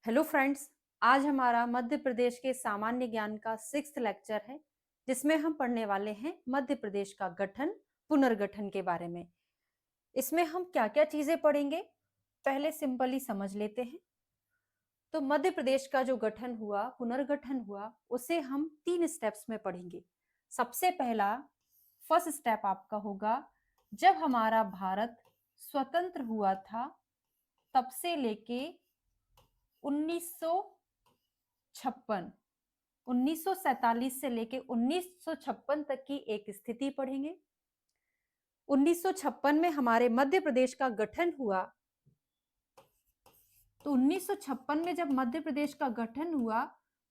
Hello friends. आज हमारा मध्य प्रदेश के सामान्य ज्ञान का 6th लेक्चर है, जिसमें हम पढ़ने वाले हैं मध्य प्रदेश का गठन पुनर्गठन के बारे में। इसमें हम क्या क्या चीजें पढ़ेंगे, पहले सिंपली समझ लेते हैं। तो मध्य प्रदेश का जो गठन हुआ, पुनर्गठन हुआ, उसे हम 3 स्टेप्स में पढ़ेंगे। सबसे पहला फर्स्ट स्टेप आपका होगा जब हमारा भारत स्वतंत्र हुआ था, तब से लेके 1956 1947 से लेके 1956 तक की एक स्थिति पढ़ेंगे। 1956 में हमारे मध्य प्रदेश का गठन हुआ, तो 1956 में जब मध्य प्रदेश का गठन हुआ,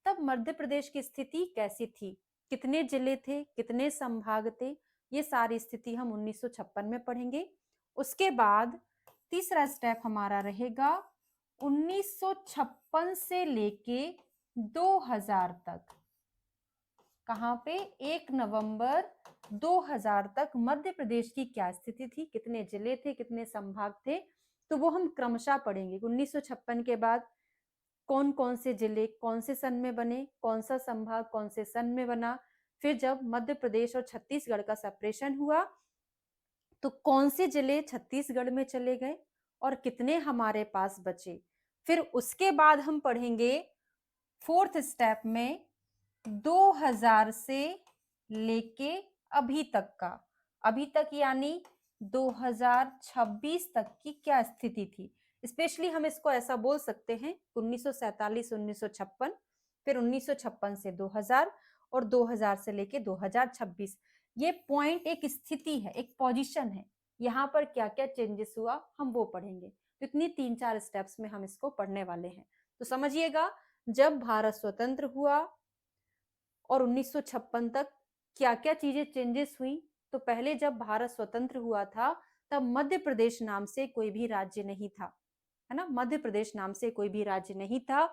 तब मध्य प्रदेश की स्थिति कैसी थी, कितने जिले थे, कितने संभाग थे, ये सारी स्थिति हम 1956 में पढ़ेंगे। उसके बाद तीसरा स्टेप हमारा रहेगा 1956 से लेके 2000 तक। कहाँ पे? 1 नवंबर 2000 तक मध्य प्रदेश की क्या स्थिति थी, कितने जिले थे, कितने संभाग थे, तो वो हम क्रमशः पढ़ेंगे। 1956 के बाद कौन कौन से जिले कौन से सन में बने, कौन सा संभाग कौन से सन में बना, फिर जब मध्य प्रदेश और छत्तीसगढ़ का सेपरेशन हुआ तो कौन से जिले छत्तीसगढ़ में चले गए और कितने हमारे पास बचे। फिर उसके बाद हम पढ़ेंगे फोर्थ स्टेप में 2000 से लेके अभी तक का, अभी तक यानी 2026 तक की क्या स्थिति थी। स्पेशली हम इसको ऐसा बोल सकते हैं 1947 1956, फिर 1956 से 2000 और 2000 से लेके 2026। ये पॉइंट एक स्थिति है, एक पोजीशन है, यहाँ पर क्या क्या चेंजेस हुआ हम वो पढ़ेंगे। तो इतनी 3-4 स्टेप्स में हम इसको पढ़ने वाले हैं। तो समझिएगा, जब भारत स्वतंत्र हुआ और 1956 तक क्या क्या चीजें चेंजेस हुई। तो पहले जब भारत स्वतंत्र हुआ था, तब मध्य प्रदेश नाम से कोई भी राज्य नहीं था, है ना। मध्य प्रदेश नाम से कोई भी राज्य नहीं था,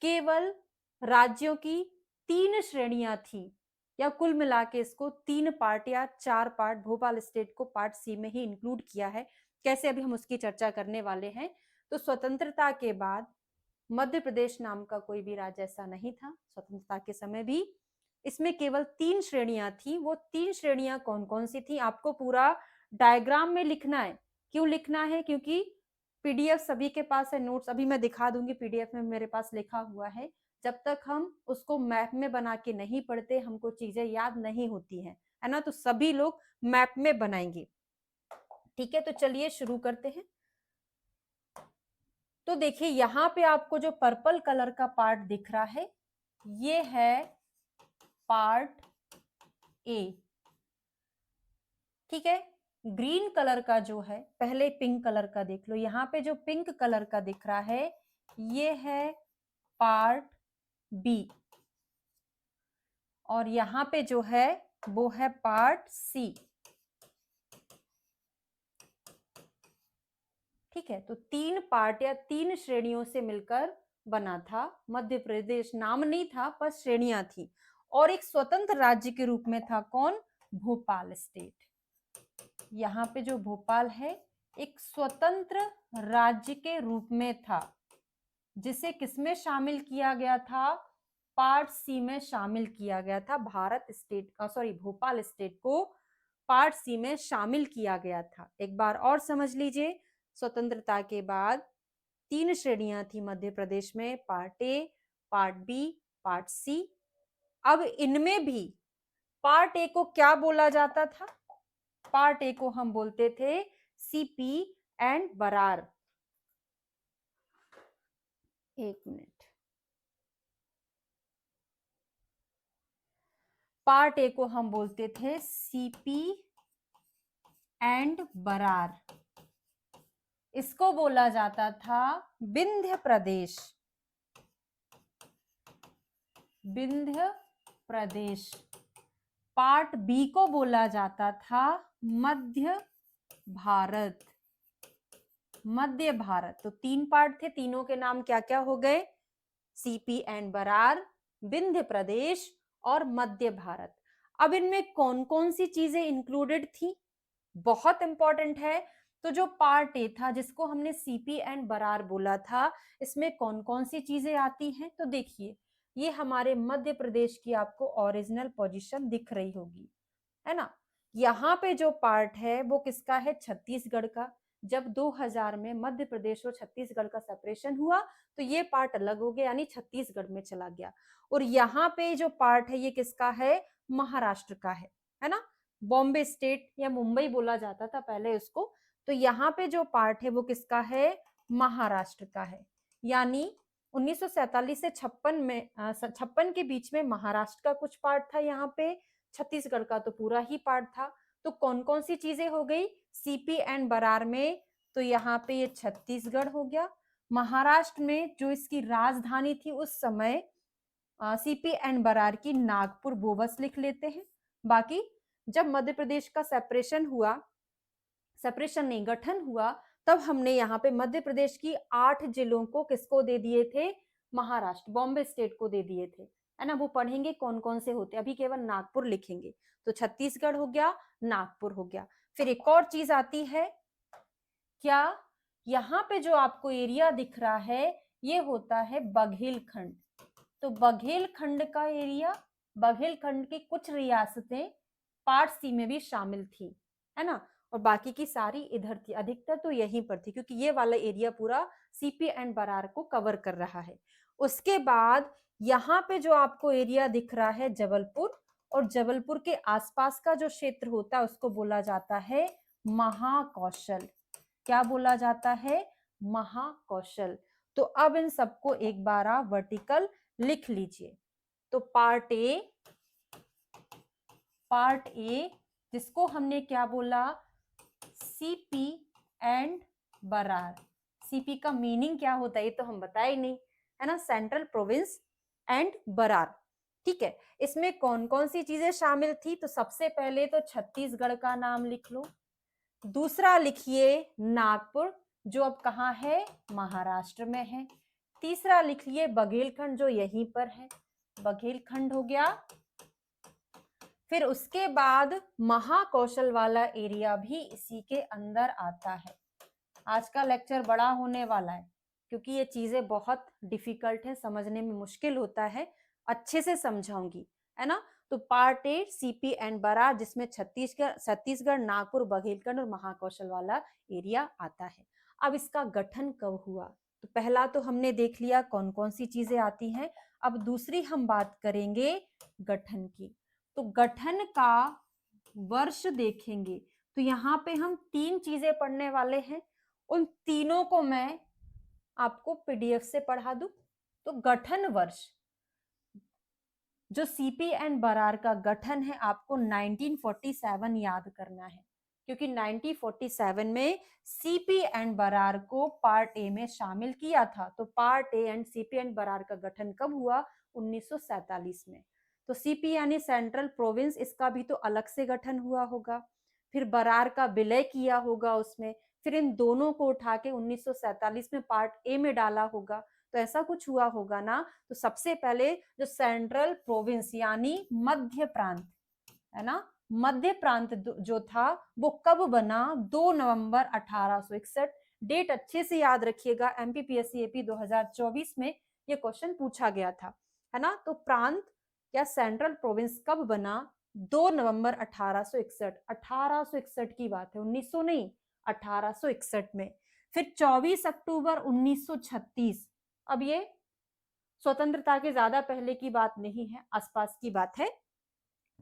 केवल राज्यों की 3 श्रेणियां थी, या कुल मिला के इसको 3 पार्ट या 4 पार्ट, भोपाल स्टेट को पार्ट सी में ही इंक्लूड किया है। कैसे, अभी हम उसकी चर्चा करने वाले हैं। तो स्वतंत्रता के बाद मध्य प्रदेश नाम का कोई भी राज्य ऐसा नहीं था, स्वतंत्रता के समय भी। इसमें केवल 3 श्रेणियां थी। वो 3 श्रेणियां कौन कौन सी थी, आपको पूरा डायग्राम में लिखना है। क्यों लिखना है? क्योंकि पीडीएफ सभी के पास है, नोट्स अभी मैं दिखा दूंगी, पीडीएफ में मेरे पास लिखा हुआ है। जब तक हम उसको मैप में बना के नहीं पढ़ते, हमको चीजें याद नहीं होती है ना। तो सभी लोग मैप में बनाएंगे, ठीक है। तो चलिए शुरू करते हैं। तो देखिए, यहाँ पे आपको जो पर्पल कलर का पार्ट दिख रहा है, ये है पार्ट ए, ठीक है। ग्रीन कलर का जो है, पहले पिंक कलर का देख लो। यहाँ पे जो पिंक कलर का दिख रहा है, ये है पार्ट बी, और यहाँ पे जो है वो है पार्ट सी, ठीक है। तो 3 पार्ट या 3 श्रेणियों से मिलकर बना था मध्य प्रदेश। नाम नहीं था, पर श्रेणियां थी, और एक स्वतंत्र राज्य के रूप में था कौन? भोपाल स्टेट। यहाँ पे जो भोपाल है, एक स्वतंत्र राज्य के रूप में था, जिसे किसमें शामिल किया गया था? पार्ट सी में शामिल किया गया था। भारत स्टेट का, सॉरी, भोपाल स्टेट को पार्ट सी में शामिल किया गया था। एक बार और समझ लीजिए, स्वतंत्रता के बाद 3 श्रेणियां थी मध्य प्रदेश में, part A, part B, part C. अब इनमें भी पार्ट ए को क्या बोला जाता था? पार्ट ए को हम बोलते थे सीपी एंड बरार। एक मिनट। पार्ट ए को हम बोलते थे सीपी एंड बरार। इसको बोला जाता था विंध्य प्रदेश, विंध्य प्रदेश। पार्ट बी को बोला जाता था मध्य भारत, मध्य भारत। तो 3 पार्ट थे, तीनों के नाम क्या क्या हो गए? सीपी एंड बरार, विंध्य प्रदेश और मध्य भारत। अब इनमें कौन कौन सी चीजें इंक्लूडेड थी? बहुत इंपॉर्टेंट है। तो जो पार्ट ए था जिसको हमने सीपी एंड बरार बोला था, इसमें कौन कौन सी चीजें आती हैं? तो देखिए, ये हमारे मध्य प्रदेश की आपको ओरिजिनल पोजीशन दिख रही होगी, है ना। यहाँ पे जो पार्ट है वो किसका है? छत्तीसगढ़ का। जब 2000 में मध्य प्रदेश और छत्तीसगढ़ का सेपरेशन हुआ तो ये पार्ट अलग हो गया, यानी छत्तीसगढ़ में चला गया। और यहाँ पे जो पार्ट है ये किसका है? महाराष्ट्र का है ना। बॉम्बे स्टेट या मुंबई बोला जाता था पहले उसको। तो यहाँ पे जो पार्ट है वो किसका है? महाराष्ट्र का है। यानी 1947 से 56 में 56 के बीच में महाराष्ट्र का कुछ पार्ट था यहाँ पे, छत्तीसगढ़ का तो पूरा ही पार्ट था। तो कौन कौन सी चीजें हो गई सीपी एंड बरार में? तो यहाँ पे ये छत्तीसगढ़ हो गया। महाराष्ट्र में जो इसकी राजधानी थी उस समय सीपी एंड बरार की नागपुर बोवस लिख लेते हैं। बाकी जब मध्य प्रदेश का सेपरेशन हुआ, सेपरेशन नहीं गठन हुआ, तब हमने यहाँ पे मध्य प्रदेश की 8 जिलों को किसको दे दिए थे? महाराष्ट्र, बॉम्बे स्टेट को दे दिए थे, है ना। वो पढ़ेंगे कौन कौन से होते, अभी केवल नागपुर लिखेंगे। तो छत्तीसगढ़ हो गया, नागपुर हो गया। फिर एक और चीज आती है क्या? यहाँ पे जो आपको एरिया दिख रहा है ये होता है बघेलखंड। तो बघेलखंड का एरिया, बघेलखंड की कुछ रियासतें पार्ट सी में भी शामिल थी, है ना। और बाकी की सारी इधर थी, अधिकतर तो यहीं पर थी क्योंकि ये वाला एरिया पूरा सीपी एंड बरार को कवर कर रहा है। उसके बाद यहाँ पे जो आपको एरिया दिख रहा है जबलपुर, और जबलपुर के आसपास का जो क्षेत्र होता है उसको बोला जाता है महाकौशल। क्या बोला जाता है? महाकौशल। तो अब इन सबको एक बार आप वर्टिकल लिख लीजिए। तो पार्ट ए जिसको हमने क्या बोला? CP and Berar. सीपी का मीनिंग क्या होता है ये तो हम बताए नहीं, है ना, सेंट्रल प्रोविंस एंड बरार। ठीक है, इसमें कौन कौन सी चीजें शामिल थी? तो सबसे पहले तो छत्तीसगढ़ का नाम लिख लो। दूसरा लिखिए नागपुर, जो अब कहाँ है? महाराष्ट्र में है। तीसरा लिखिए बघेलखंड, जो यहीं पर है, बघेलखंड हो गया। फिर उसके बाद महाकौशल वाला एरिया भी इसी के अंदर आता है। आज का लेक्चर बड़ा होने वाला है क्योंकि ये चीजें बहुत डिफिकल्ट है, समझने में मुश्किल होता है, अच्छे से समझाऊंगी, है ना। तो part A CP and Berar, जिसमें छत्तीसगढ़, नागपुर, बघेलखंड और महाकौशल वाला एरिया आता है। अब इसका गठन कब हुआ? तो पहला तो हमने देख लिया कौन कौन सी चीजें आती हैं। अब दूसरी हम बात करेंगे गठन की। तो गठन का वर्ष देखेंगे तो यहाँ पे हम 3 चीजें पढ़ने वाले हैं। उन तीनों को मैं आपको पीडीएफ से पढ़ा दूं। तो गठन वर्ष, जो सीपी एंड बरार का गठन है, आपको 1947 याद करना है क्योंकि 1947 में सीपी एंड बरार को पार्ट ए में शामिल किया था। तो part A and CP and Berar का गठन कब हुआ? 1947 में। तो सीपी यानी सेंट्रल प्रोविंस, इसका भी तो अलग से गठन हुआ होगा। फिर बरार का विलय किया होगा उसमें, फिर इन दोनों को उठा के 1947 में पार्ट ए में डाला होगा। तो ऐसा कुछ हुआ होगा ना। तो सबसे पहले जो सेंट्रल प्रोविंस यानी मध्य प्रांत, है ना, मध्य प्रांत जो था वो कब बना? 2 नवंबर 1861। डेट अच्छे से याद रखिएगा, एमपीपीएससी एपी 2024 में ये क्वेश्चन पूछा गया था, है ना। तो प्रांत या सेंट्रल प्रोविंस कब बना? 2 नवंबर 1861। 1861 की बात है, 1900 नहीं, 1861 में। फिर 24 अक्टूबर 1936। अब ये स्वतंत्रता के ज्यादा पहले की बात नहीं है, आसपास की बात है।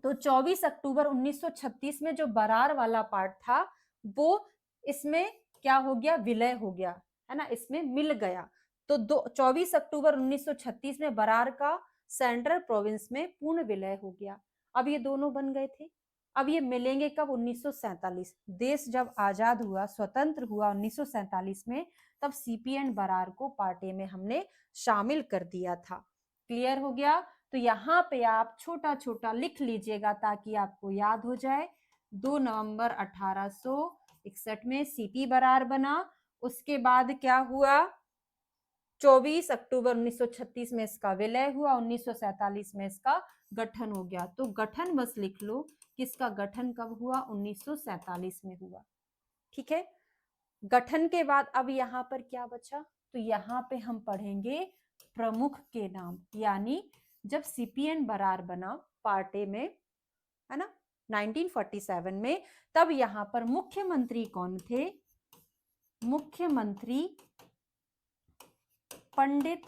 तो 24 अक्टूबर 1936 में जो बरार वाला पार्ट था वो इसमें क्या हो गया? विलय हो गया, है ना, इसमें मिल गया। तो 24 अक्टूबर 1936 में बरार का सेंट्रल प्रोविंस में पूर्ण विलय हो गया। अब ये दोनों बन गए थे। अब ये मिलेंगे कब? 1947। देश जब आजाद हुआ, स्वतंत्र हुआ 1947 में, तब सीपी एंड बरार को पार्ट ए में हमने शामिल कर दिया था। क्लियर हो गया? तो यहाँ पे आप छोटा छोटा लिख लीजिएगा ताकि आपको याद हो जाए। 2 नवंबर 1861 में सीपी बरार बना। उसके बाद क्या हुआ? 24 अक्टूबर 1936 में इसका विलय हुआ, 1947 में इसका गठन हो गया। तो गठन बस लिख लो कि इसका गठन कब हुआ? 1947 में हुआ। ठीक है, गठन के बाद अब यहाँ पर क्या बचा, तो यहाँ पे हम पढ़ेंगे प्रमुख के नाम, यानी जब सीपीएन बरार बना पार्ट ए में, है ना, 1947 में, तब यहाँ पर मुख्यमंत्री कौन थे? मुख्यमंत्री पंडित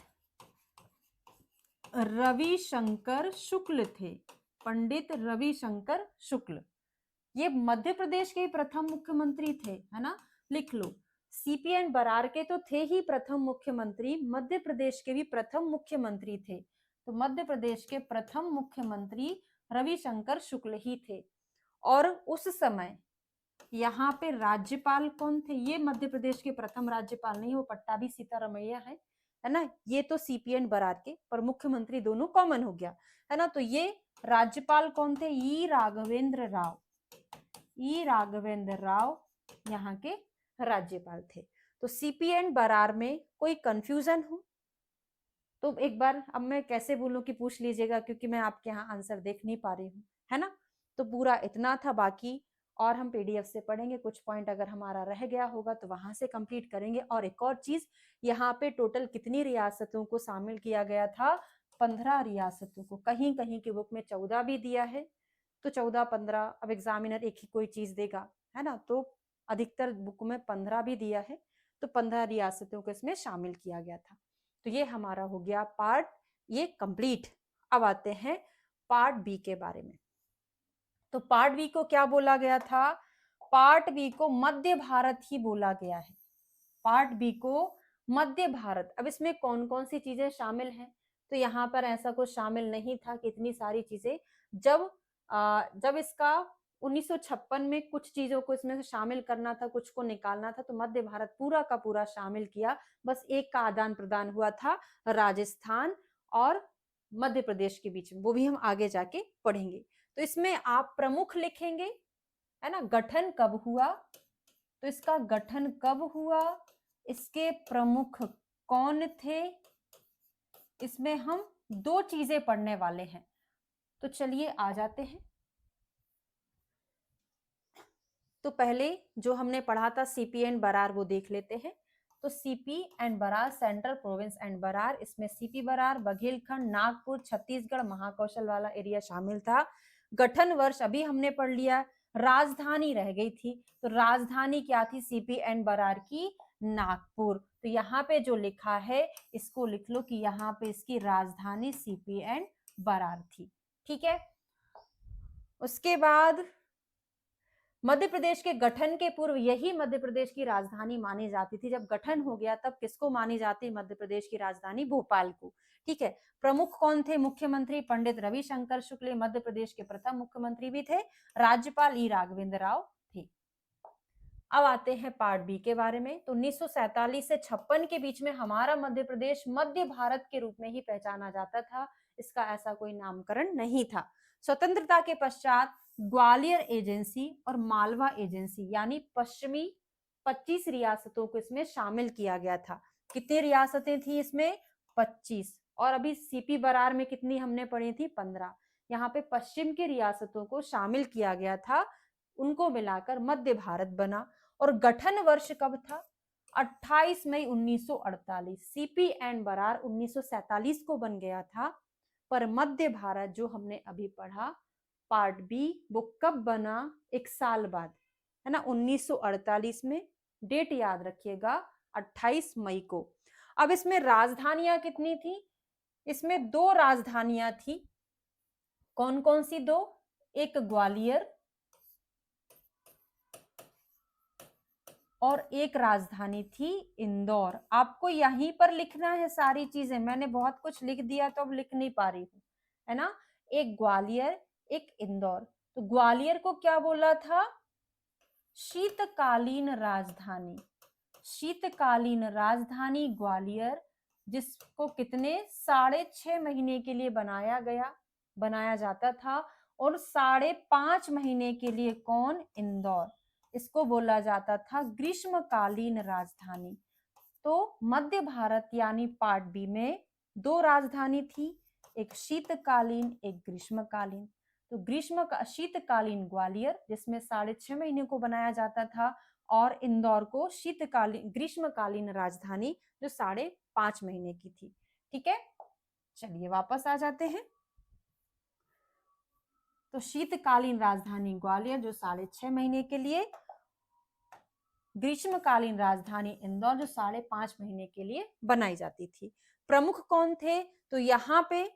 रविशंकर शुक्ल थे। पंडित रविशंकर शुक्ल, ये मध्य प्रदेश के प्रथम मुख्यमंत्री थे, है ना, लिख लो। सीपीएन बरार के तो थे ही प्रथम मुख्यमंत्री, मध्य प्रदेश के भी प्रथम मुख्यमंत्री थे। तो मध्य प्रदेश के प्रथम मुख्यमंत्री रविशंकर शुक्ल ही थे। और उस समय यहाँ पे राज्यपाल कौन थे? ये मध्य प्रदेश के प्रथम राज्यपाल नहीं, वो पट्टाभी सीतारमैया है ना। ये तो सीपीएन बरार के, पर मुख्यमंत्री दोनों कॉमन हो गया, है ना। तो ये राज्यपाल कौन थे? ई राघवेंद्र राव। ई राघवेंद्र राव यहाँ के राज्यपाल थे। तो सीपीएन बरार में कोई कंफ्यूजन हो तो एक बार, अब मैं कैसे बोलूं कि पूछ लीजिएगा, क्योंकि मैं आपके यहाँ आंसर देख नहीं पा रही हूँ, है ना। तो पूरा इतना था, बाकी और हम पीडीएफ से पढ़ेंगे। कुछ पॉइंट अगर हमारा रह गया होगा तो वहां से कंप्लीट करेंगे। और एक और चीज, यहाँ पे टोटल कितनी रियासतों को शामिल किया गया था? 15 रियासतों को। कहीं कहीं की बुक में 14 भी दिया है, तो 14 15, अब एग्जामिनर एक ही कोई चीज देगा, है ना, तो अधिकतर बुक में 15 भी दिया है, तो 15 रियासतों को इसमें शामिल किया गया था। तो ये हमारा हो गया पार्ट ये कंप्लीट। अब आते हैं पार्ट बी के बारे में। तो पार्ट बी को क्या बोला गया था? पार्ट बी को मध्य भारत ही बोला गया है। पार्ट बी को मध्य भारत। अब इसमें कौन कौन सी चीजें शामिल हैं? तो यहाँ पर ऐसा कुछ शामिल नहीं था कि इतनी सारी चीजें। जब इसका 1956 में कुछ चीजों को इसमें से शामिल करना था, कुछ को निकालना था, तो मध्य भारत पूरा का पूरा शामिल किया। बस एक का आदान प्रदान हुआ था राजस्थान और मध्य प्रदेश के बीच में, वो भी हम आगे जाके पढ़ेंगे। तो इसमें आप प्रमुख लिखेंगे, है ना। गठन कब हुआ? तो इसका गठन कब हुआ, इसके प्रमुख कौन थे, इसमें हम दो चीजें पढ़ने वाले हैं। तो चलिए आ जाते हैं। तो पहले जो हमने पढ़ा था सीपीएन बरार, वो देख लेते हैं। तो CP and Berar, central province and Berar, इसमें सीपी बरार बघेलखंड, नागपुर, छत्तीसगढ़, महाकौशल वाला एरिया शामिल था। गठन वर्ष अभी हमने पढ़ लिया। राजधानी रह गई थी, तो राजधानी क्या थी सीपी एंड बरार की? नागपुर। तो यहाँ पे जो लिखा है इसको लिख लो कि यहाँ पे इसकी राजधानी सीपी एंड बरार थी, ठीक है। उसके बाद मध्य प्रदेश के गठन के पूर्व यही मध्य प्रदेश की राजधानी मानी जाती थी। जब गठन हो गया तब किसको मानी जाती? मध्य प्रदेश की राजधानी भोपाल को, ठीक है। प्रमुख कौन थे? मुख्यमंत्री पंडित रविशंकर शुक्ल, मध्य प्रदेश के प्रथम मुख्यमंत्री भी थे। राज्यपाल ई राघवेंद्र राव थे। अब आते हैं पार्ट बी के बारे में। तो 1947 से 56 के बीच में हमारा मध्य प्रदेश मध्य भारत के रूप में ही पहचाना जाता था, इसका ऐसा कोई नामकरण नहीं था। स्वतंत्रता के पश्चात ग्वालियर एजेंसी और मालवा एजेंसी, यानी पश्चिमी 25 रियासतों को इसमें शामिल किया गया था। कितनी रियासतें थी इसमें? 25। और अभी सीपी बरार में कितनी हमने पढ़ी थी? 15। यहाँ पे पश्चिम की रियासतों को शामिल किया गया था, उनको मिलाकर मध्य भारत बना। और गठन वर्ष कब था? 28 मई 1948। सीपी एंड बरार 1947 को बन गया था, पर मध्य भारत जो हमने अभी पढ़ा पार्ट बी, वो कब बना? एक साल बाद, है ना, 1948 में। डेट याद रखिएगा, 28 मई को। अब इसमें राजधानियां कितनी थी? इसमें दो राजधानियां थी। कौन कौन सी दो? एक ग्वालियर और एक राजधानी थी इंदौर। आपको यहीं पर लिखना है सारी चीजें, मैंने बहुत कुछ लिख दिया तो अब लिख नहीं पा रही हूँ, है ना। एक ग्वालियर, एक इंदौर। तो ग्वालियर को क्या बोला था? शीतकालीन राजधानी। शीतकालीन राजधानी ग्वालियर, जिसको कितने 6.5 महीने के लिए बनाया जाता था। और 5.5 महीने के लिए कौन? इंदौर। इसको बोला जाता था ग्रीष्मकालीन राजधानी। तो मध्य भारत यानी पार्ट बी में दो राजधानी थी, एक शीतकालीन, एक ग्रीष्मकालीन। तो शीतकालीन ग्वालियर, जिसमें 6.5 महीने को बनाया जाता था, और इंदौर को शीतकालीन ग्रीष्मकालीन राजधानी जो 5.5 महीने की थी। ठीक है, चलिए वापस आ जाते हैं। तो शीतकालीन राजधानी ग्वालियर जो 6.5 महीने के लिए, ग्रीष्मकालीन राजधानी इंदौर जो 5.5 महीने के लिए बनाई जाती थी। प्रमुख कौन थे? तो यहाँ पे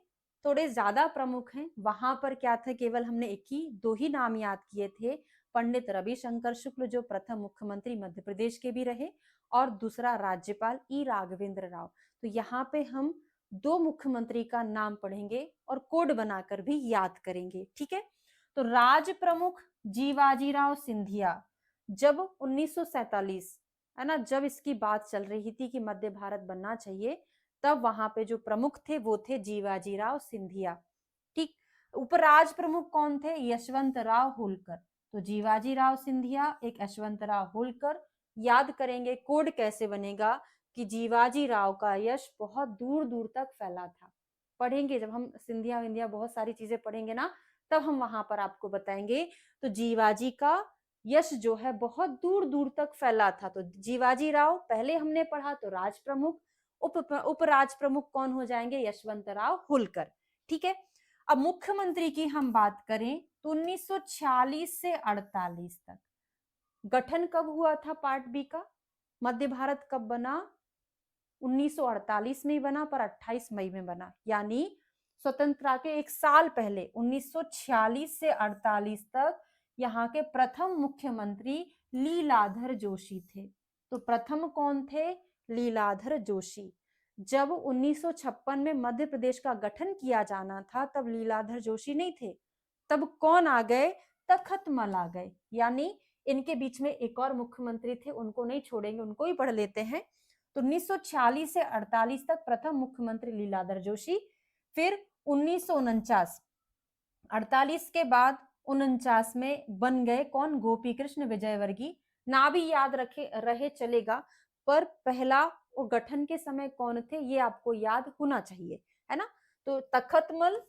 थोड़े ज्यादा प्रमुख हैं, वहां पर क्या थे, केवल हमने दो ही नाम याद किए थे। पंडित रविशंकर शुक्ल जो प्रथम मुख्यमंत्री मध्य प्रदेश के भी रहे, और दूसरा राज्यपाल ई राघवेंद्र राव। तो यहाँ पे हम दो मुख्यमंत्री का नाम पढ़ेंगे और कोड बनाकर भी याद करेंगे। ठीक है, तो राज प्रमुख जीवाजीराव सिंधिया, जब 1947 है ना, जब इसकी बात चल रही थी कि मध्य भारत बनना चाहिए, तब वहां पे जो प्रमुख थे वो थे जीवाजीराव सिंधिया। ठीक, उपराज प्रमुख कौन थे? यशवंत राव होलकर। तो जीवाजीराव सिंधिया, एक यशवंत राव होलकर। याद करेंगे कोड कैसे बनेगा कि जीवाजी राव का यश बहुत दूर दूर तक फैला था। पढ़ेंगे जब हम सिंधिया विंधिया बहुत सारी चीजें पढ़ेंगे ना, तब हम वहां पर आपको बताएंगे। तो जीवाजी का यश जो है बहुत दूर दूर तक फैला था। तो जीवाजी राव पहले हमने पढ़ा, तो राज प्रमुख। उपराज प्रमुख कौन हो जाएंगे? यशवंत राव होलकर। ठीक है, अब मुख्यमंत्री की हम बात करें तो 1946 से 48 तक गठन कब हुआ था पार्ट बी का? मध्य भारत कब बना? 1948 में बना, पर 28 मई में बना, यानी स्वतंत्रता के एक साल पहले 1946 से 48 तक यहाँ के प्रथम मुख्यमंत्री लीलाधर जोशी थे। तो प्रथम कौन थे? लीलाधर जोशी। जब 1956 में मध्य प्रदेश का गठन किया जाना था, तब लीलाधर जोशी नहीं थे। तब कौन आ गए? तखतमल आ गए। यानी इनके बीच में एक और मुख्यमंत्री थे, उनको नहीं छोड़ेंगे, उनको ही पढ़ लेते हैं। तो 1946 से 48 तक प्रथम मुख्यमंत्री लीलाधर जोशी। फिर 1949, 48 के बाद 49 में बन गए कौन? गोपी कृष्ण विजयवर्गीय। ना भी याद रखे रहे चलेगा, पर पहला और गठन के समय कौन थे ये आपको याद होना चाहिए, है ना। तो तखतमल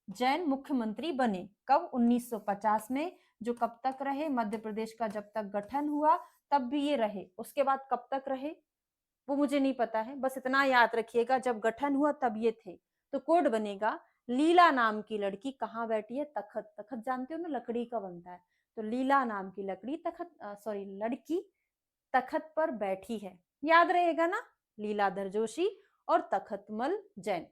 जैन मुख्यमंत्री बने कब? 1950 में, जो कब तक रहे? मध्य प्रदेश का जब तक गठन हुआ तब भी ये रहे। उसके बाद कब तक रहे वो मुझे नहीं पता है, बस इतना याद रखिएगा जब गठन हुआ तब ये थे। तो कोड बनेगा, लीला नाम की लड़की कहाँ बैठी है? तखत। तखत जानते हो ना, लकड़ी का बनता है। तो लीला नाम की लड़की तखत पर बैठी है। याद रहेगा ना, लीलाधर जोशी और तखतमल जैन।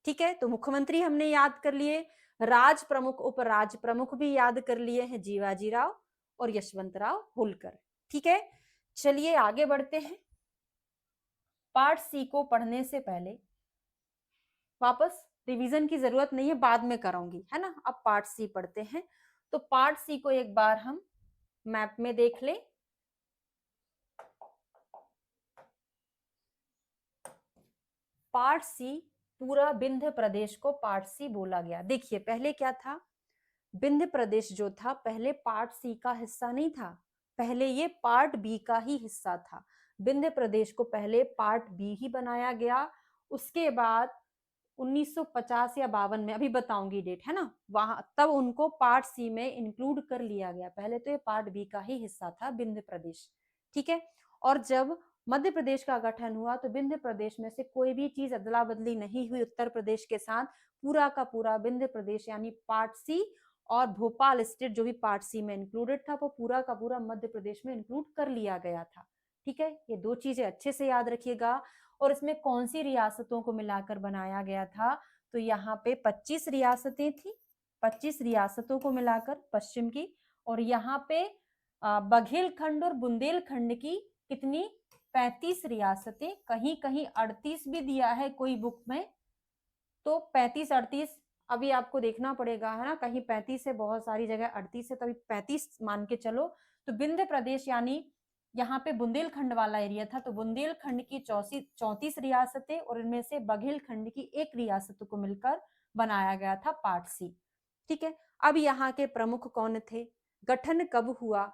ठीक है, तो मुख्यमंत्री हमने याद कर लिए, राज प्रमुख उपराज प्रमुख भी याद कर लिए हैं, जीवाजी राव और यशवंत राव होलकर। ठीक है, चलिए आगे बढ़ते हैं। पार्ट सी को पढ़ने से पहले वापस रिवीजन की जरूरत नहीं है, बाद में कराऊंगी, है ना। अब पार्ट सी पढ़ते हैं। तो पार्ट सी को एक बार हम मैप में देख ले। पार्ट सी, पूरा विंध्य प्रदेश को पार्ट सी बोला गया। देखिए पहले क्या था, विंध्य प्रदेश जो था पहले पार्ट सी का हिस्सा नहीं था, पहले ये पार्ट बी का ही हिस्सा था। विंध्य प्रदेश को पहले पार्ट बी ही बनाया गया। उसके बाद 1950 या 52 में, अभी बताऊंगी डेट, है ना, वहां तब उनको पार्ट सी में इंक्लूड कर लिया गया। पहले तो ये पार्ट बी का ही हिस्सा था विंध्य प्रदेश। ठीक है, और जब मध्य प्रदेश का गठन हुआ तो विंध्य प्रदेश में से कोई भी चीज अदला बदली नहीं हुई उत्तर प्रदेश के साथ। पूरा का पूरा विंध्य प्रदेश यानी पार्ट सी, और भोपाल स्टेट जो भी पार्ट सी में इंक्लूडेड था, वो पूरा का पूरा मध्य प्रदेश में इंक्लूड कर लिया गया था। ठीक है, ये दो चीजें अच्छे से याद रखिएगा। और इसमें कौन सी रियासतों को मिलाकर बनाया गया था? तो यहाँ पे 25 रियासतें थी, 25 रियासतों को मिलाकर पश्चिम की। और यहाँ पे बघेलखंड और बुंदेलखंड की कितनी? 35 रियासतें। कहीं कहीं 38 भी दिया है कोई बुक में, तो 35 38 अभी आपको देखना पड़ेगा, है ना। कहीं 35 है, बहुत सारी जगह 38 है, तभी 35 मान के चलो। तो विंध्य प्रदेश यानी यहाँ पे बुंदेलखंड वाला एरिया था, तो बुंदेलखंड की 34 रियासतें और इनमें से बघेलखंड की एक रियासत को मिलकर बनाया गया था पार्ट सी। ठीक है, अब यहाँ के प्रमुख कौन थे, गठन कब हुआ,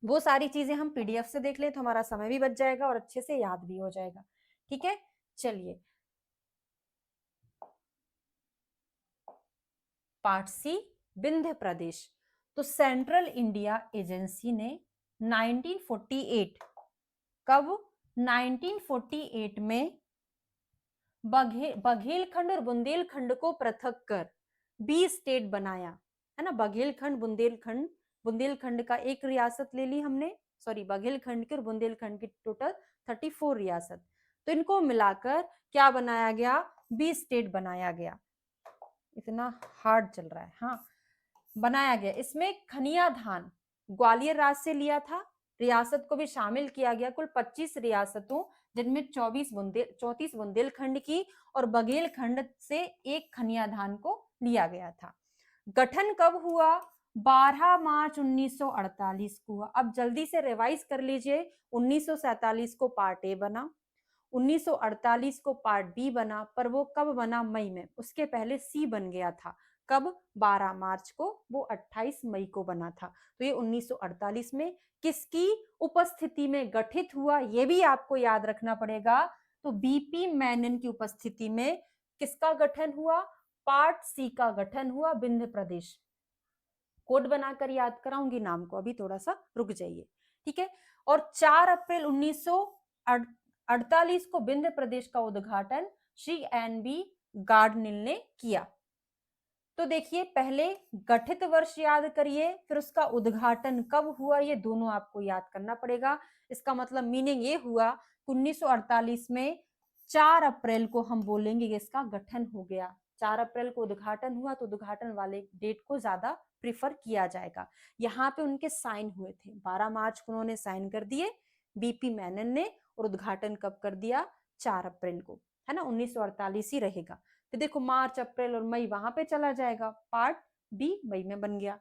वो सारी चीजें हम पीडीएफ से देख ले तो हमारा समय भी बच जाएगा और अच्छे से याद भी हो जाएगा। ठीक है, चलिए पार्ट सी, विंध्य प्रदेश। तो सेंट्रल इंडिया एजेंसी ने 1948। कब? 1948 में बघेलखंड और बुंदेलखंड को पृथक कर 20 स्टेट बनाया, है ना। बघेलखंड बुंदेलखंड, बुंदेलखंड का एक रियासत ले ली हमने, सॉरी बघेलखंड की और बुंदेलखंड की टोटल 34 रियासत। तो इनको मिलाकर क्या बनाया गया? 20 स्टेट बनाया गया। इतना हार्ड चल रहा है, हाँ। बनाया गया। इसमें खनिया धान ग्वालियर राज्य से लिया था, रियासत को भी शामिल किया गया। कुल 25 रियासतों, जिनमें 34 बुंदेलखंड की और बघेलखंड से एक खनिया धान को लिया गया था। गठन कब हुआ? 12 मार्च 1948 को हुआ। अब जल्दी से रिवाइज कर लीजिए। 1947 को पार्ट ए बना, 1948 को पार्ट बी बना, पर वो कब बना? मई में। उसके पहले सी बन गया था। कब? 12 मार्च को, वो 28 मई को बना था। तो ये 1948 में किसकी उपस्थिति में गठित हुआ, ये भी आपको याद रखना पड़ेगा। तो बीपी मेनन की उपस्थिति में किसका गठन हुआ? पार्ट सी का गठन हुआ, विंध्य प्रदेश। कोड बनाकर याद कराऊंगी नाम को, अभी थोड़ा सा रुक जाइए, ठीक है। और 4 अप्रैल 1948 को विंध्य प्रदेश का उद्घाटन श्री NB गार्डनिल ने किया। तो देखिए, पहले गठित वर्ष याद करिए, फिर उसका उद्घाटन कब हुआ, ये दोनों आपको याद करना पड़ेगा। इसका मतलब मीनिंग ये हुआ 1948 में 4 अप्रैल को हम बोलेंगे कि इसका गठन हो गया। 4 अप्रैल को उद्घाटन हुआ, तो उद्घाटन वाले डेट को ज्यादा प्रिफर किया जाएगा। यहाँ पे उनके साइन हुए थे, 12 मार्च को उन्होंने साइन कर दिए बीपी मेनन ने, और उद्घाटन कब कर दिया? 4 अप्रैल को, है ना। 1948 ही रहेगा। फिर देखो, मार्च अप्रैल और मई वहां पे चला जाएगा, पार्ट बी मई में बन गया।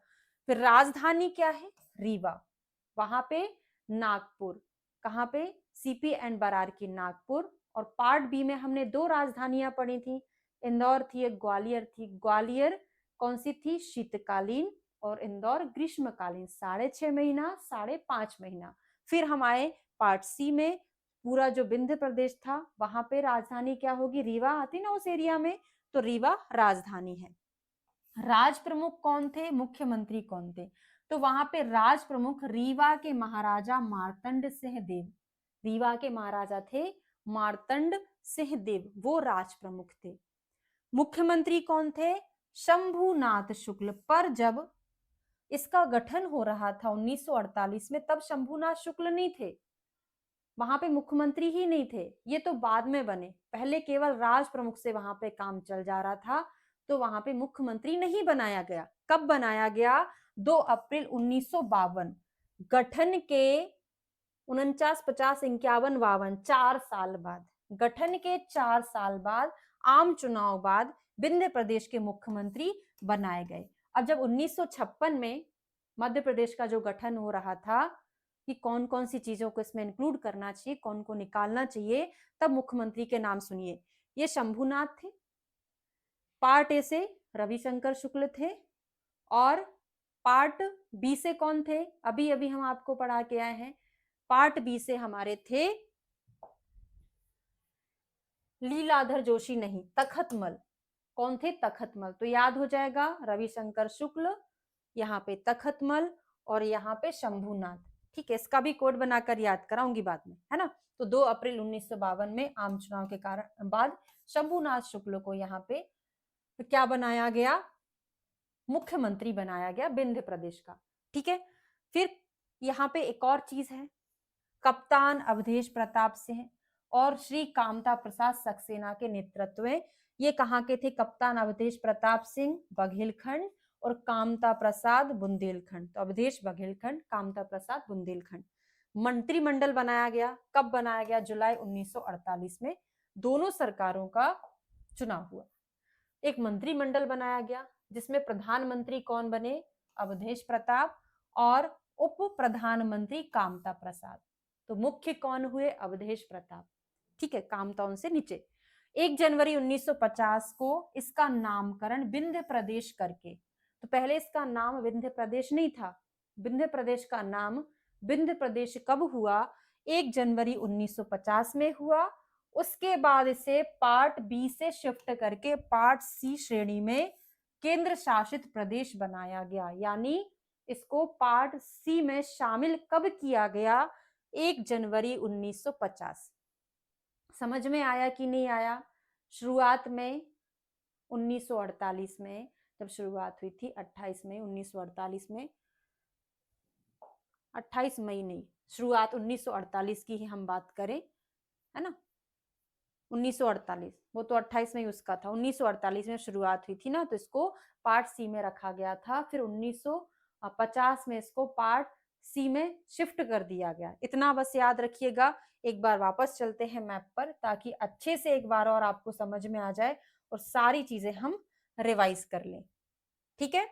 फिर राजधानी क्या है? रीवा। वहां पे नागपुर, कहाँ पे? सीपी एंड बरार की नागपुर। और पार्ट बी में हमने 2 राजधानियां पढ़ी थी, इंदौर थी, एक ग्वालियर थी। ग्वालियर कौन सी थी? शीतकालीन, और इंदौर ग्रीष्मकालीन, 6.5 महीना, 5.5 महीना। फिर हम आए पार्ट सी में, पूरा जो विंध्य प्रदेश था, वहां पे राजधानी क्या होगी? रीवा आती ना उस एरिया में, तो रीवा राजधानी है। राज प्रमुख कौन थे? मुख्यमंत्री कौन थे? तो वहां पे राज प्रमुख रीवा के महाराजा मार्तंड सिंह देव, रीवा के महाराजा थे मार्तंड सिंह देव, वो राज प्रमुख थे। मुख्यमंत्री कौन थे? शंभुनाथ शुक्ल। पर जब इसका गठन हो रहा था 1948 में, तब शंभुनाथ शुक्ल नहीं थे, वहां पे मुख्यमंत्री ही नहीं थे। ये तो बाद में बने, पहले केवल राज प्रमुख से वहां पे काम चल जा रहा था, तो वहां पे मुख्यमंत्री नहीं बनाया गया। कब बनाया गया? 2 अप्रैल 1952। गठन के 49, 50, 51, 52, 4 साल बाद, गठन के 4 साल बाद, आम चुनाव बाद विंध्य प्रदेश के मुख्यमंत्री बनाए गए। अब जब 1956 में मध्य प्रदेश का जो गठन हो रहा था कि कौन कौन सी चीजों को इसमें इंक्लूड करना चाहिए, कौन को निकालना चाहिए, तब मुख्यमंत्री के नाम सुनिए। ये शंभुनाथ थे, पार्ट ए से रविशंकर शुक्ल थे, और पार्ट बी से कौन थे? अभी अभी हम आपको पढ़ा के आए हैं, पार्ट बी से हमारे थे लीलाधर जोशी, नहीं, तखतमल। कौन थे? तखतमल। तो याद हो जाएगा, रविशंकर शुक्ल, यहाँ पे तखतमल, और यहाँ पे शंभुनाथ। ठीक है, इसका भी कोड बनाकर याद कराऊंगी बाद में, है ना। तो 2 अप्रैल 1952 में आम चुनाव के कारण बाद शंभुनाथ शुक्ल को यहाँ पे क्या बनाया गया? मुख्यमंत्री बनाया गया विंध्य प्रदेश का। ठीक है, फिर यहाँ पे एक और चीज है, कप्तान अवधेश प्रताप सिंह और श्री कामता प्रसाद सक्सेना के नेतृत्व में। ये कहाँ के थे? कप्तान अवधेश प्रताप सिंह बघेलखंड और कामता प्रसाद बुंदेलखंड। तो अवधेश बघेलखंड, कामता प्रसाद बुंदेलखंड। मंत्रिमंडल बनाया गया, कब बनाया गया? जुलाई 1948 में। दोनों सरकारों का चुनाव हुआ, एक मंत्रिमंडल बनाया गया, जिसमें प्रधानमंत्री कौन बने? अवधेश प्रताप, और उप प्रधानमंत्री कामता प्रसाद। तो मुख्य कौन हुए? अवधेश प्रताप। ठीक है, कामता उनसे नीचे। 1 जनवरी 1950 को इसका नामकरण विंध्य प्रदेश करके, तो पहले इसका नाम विंध्य प्रदेश नहीं था, विंध्य प्रदेश का नाम विंध्य प्रदेश कब हुआ? 1 जनवरी 1950 में हुआ। उसके बाद इसे पार्ट बी से शिफ्ट करके पार्ट सी श्रेणी में केंद्र शासित प्रदेश बनाया गया, यानी इसको पार्ट सी में शामिल कब किया गया? 1 जनवरी 1950। समझ में आया कि नहीं आया? शुरुआत में 1948 में जब शुरुआत हुई थी, 28 मई 1948 में, 28 मई नहीं, शुरुआत 1948 की ही हम बात करें, है ना, 1948, वो तो 28 में उसका था, 1948 में शुरुआत हुई थी ना, तो इसको पार्ट सी में रखा गया था। फिर 1950 में इसको पार्ट सी में शिफ्ट कर दिया गया। इतना बस याद रखिएगा। एक बार वापस चलते हैं मैप पर, ताकि अच्छे से एक बार और आपको समझ में आ जाए और सारी चीजें हम रिवाइज कर लें, ठीक है।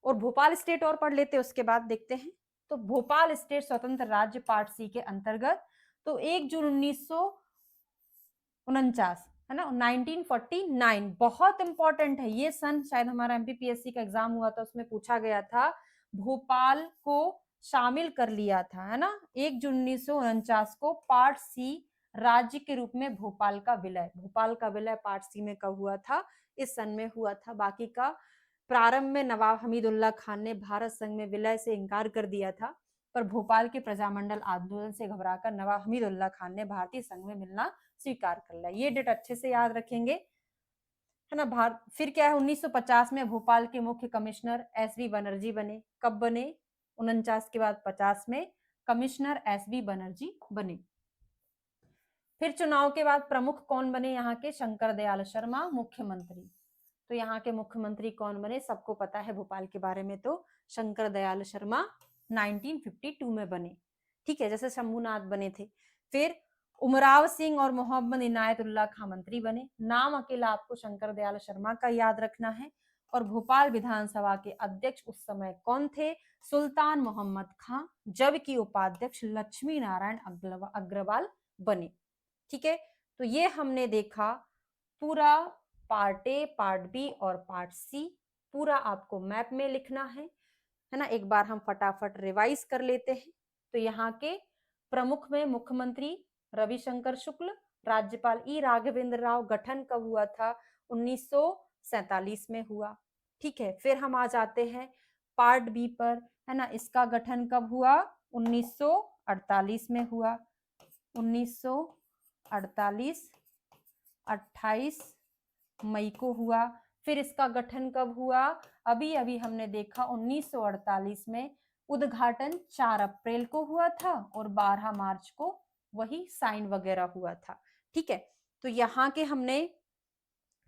और भोपाल स्टेट और पढ़ लेते हैं, उसके बाद देखते हैं। तो भोपाल स्टेट स्वतंत्र राज्य पार्ट सी के अंतर्गत, तो 1 जून 1949, है ना, 1949 बहुत इंपॉर्टेंट है ये सन। शायद हमारा एमपीपीएससी का एग्जाम हुआ था, उसमें पूछा गया था, भोपाल को शामिल कर लिया था, है ना, 1 जून 1949 को पार्ट सी राज्य के रूप में भोपाल का विलय। भोपाल का विलय पार्ट सी में कब हुआ था? इस सन में हुआ था। बाकी का प्रारंभ में नवाब हमीदुल्लाह खान ने भारत संघ में विलय से इनकार कर दिया था, पर भोपाल के प्रजामंडल आंदोलन से घबराकर नवाब हमीदुल्लाह खान ने भारतीय संघ में मिलना स्वीकार कर लिया। ये डेट अच्छे से याद रखेंगे, है ना। फिर क्या है, 1950 में भोपाल के मुख्य कमिश्नर एसबी बनर्जी बने। कब बने? 49 के बाद 50 में कमिश्नर एसबी बनर्जी बने। फिर चुनाव के बाद प्रमुख कौन बने यहाँ के? शंकर दयाल शर्मा मुख्यमंत्री। तो यहाँ के मुख्यमंत्री कौन बने? सबको पता है भोपाल के बारे में, तो शंकर दयाल शर्मा 1952 में बने, ठीक है, जैसे शंभुनाथ बने थे। फिर उमराव सिंह और मोहम्मद इनायतुल्लाह खां मंत्री बने। नाम अकेला आपको शंकर दयाल शर्मा का याद रखना है। और भोपाल विधानसभा के अध्यक्ष उस समय कौन थे? सुल्तान मोहम्मद खां, जबकि उपाध्यक्ष लक्ष्मी नारायण अग्रवाल बने, ठीक है। तो ये हमने देखा पूरा पार्ट ए, पार्ट बी और पार्ट सी। पूरा आपको मैप में लिखना है ना। एक बार हम फटाफट रिवाइज कर लेते हैं। तो यहाँ के प्रमुख में मुख्यमंत्री रविशंकर शुक्ल, राज्यपाल ई राघवेंद्र राव। गठन कब हुआ था? 1947 में हुआ, ठीक है। फिर हम आ जाते हैं पार्ट बी पर, है ना। इसका गठन कब हुआ? 1948 में हुआ। 1948 28 मई को हुआ। फिर इसका गठन कब हुआ? अभी अभी हमने देखा 1948 में उद्घाटन 4 अप्रैल को हुआ था और 12 मार्च को वही साइन वगैरह हुआ था, ठीक है। तो यहाँ के हमने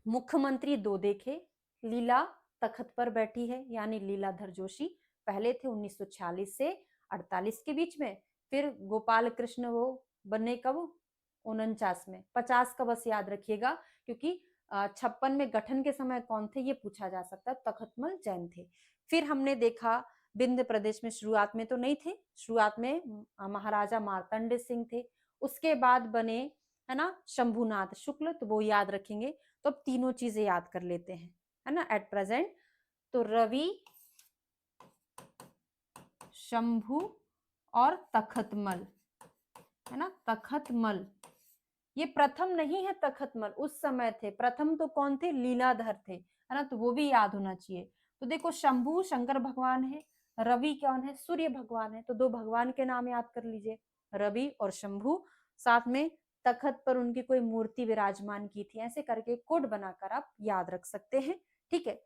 मुख्यमंत्री 2 देखे। लीला तख्त पर बैठी है, यानी लीलाधर जोशी पहले थे 1946 से 48 के बीच में। फिर गोपाल कृष्ण वो बने कब? 49 में। 50 का बस याद रखिएगा, क्योंकि 56 में गठन के समय कौन थे ये पूछा जा सकता है, तखतमल जैन थे। फिर हमने देखा विंध्य प्रदेश में शुरुआत में तो नहीं थे, शुरुआत में महाराजा मार्तंड सिंह थे। उसके बाद बने, है ना, शंभुनाथ शुक्ल, तो वो याद रखेंगे। तो अब तीनों चीजें याद कर लेते हैं, है ना, एट प्रेजेंट। तो रवि, शंभु और तखतमल, है ना, तखतमल। ये प्रथम नहीं है तखतमल, उस समय थे। प्रथम तो कौन थे? लीलाधर थे, है ना, तो वो भी याद होना चाहिए। तो देखो, शंभु शंकर भगवान है, रवि कौन है? सूर्य भगवान है। तो 2 भगवान के नाम याद कर लीजिए, रवि और शंभु। साथ में तखत पर उनकी कोई मूर्ति विराजमान की थी, ऐसे करके कोड बनाकर आप याद रख सकते हैं, ठीक है।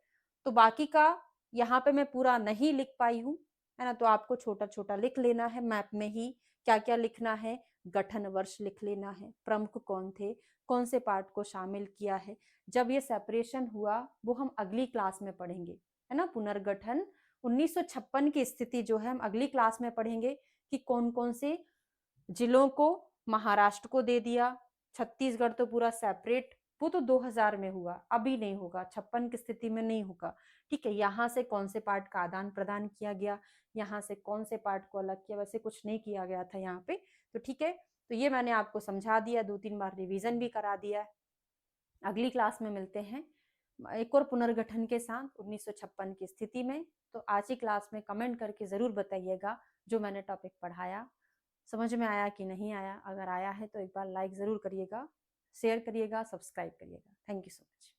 तो बाकी का यहाँ पे मैं पूरा नहीं लिख पाई हूँ, है ना, तो आपको छोटा छोटा लिख लेना है मैप में ही। क्या क्या लिखना है? गठन वर्ष लिख लेना है, प्रमुख कौन थे, कौन से पार्ट को शामिल किया है, जब ये सेपरेशन हुआ वो हम अगली क्लास में पढ़ेंगे, है ना। पुनर्गठन 1956 की स्थिति जो है हम अगली क्लास में पढ़ेंगे कि कौन कौन से जिलों को महाराष्ट्र को दे दिया, छत्तीसगढ़ तो पूरा सेपरेट, वो तो 2000 में हुआ, अभी नहीं होगा, 56 की स्थिति में नहीं होगा, ठीक है। यहाँ से कौन से पार्ट का आदान प्रदान किया गया, यहाँ से कौन से पार्ट को अलग किया, वैसे कुछ नहीं किया गया था यहाँ पे, तो ठीक है। तो ये मैंने आपको समझा दिया, 2-3 बार रिवीजन भी करा दिया है। अगली क्लास में मिलते हैं एक और पुनर्गठन के साथ 1956 की स्थिति में। तो आज की क्लास में कमेंट करके जरूर बताइएगा जो मैंने टॉपिक पढ़ाया समझ में आया कि नहीं आया। अगर आया है तो एक बार लाइक जरूर करिएगा, शेयर करिएगा, सब्सक्राइब करिएगा। Thank you so much.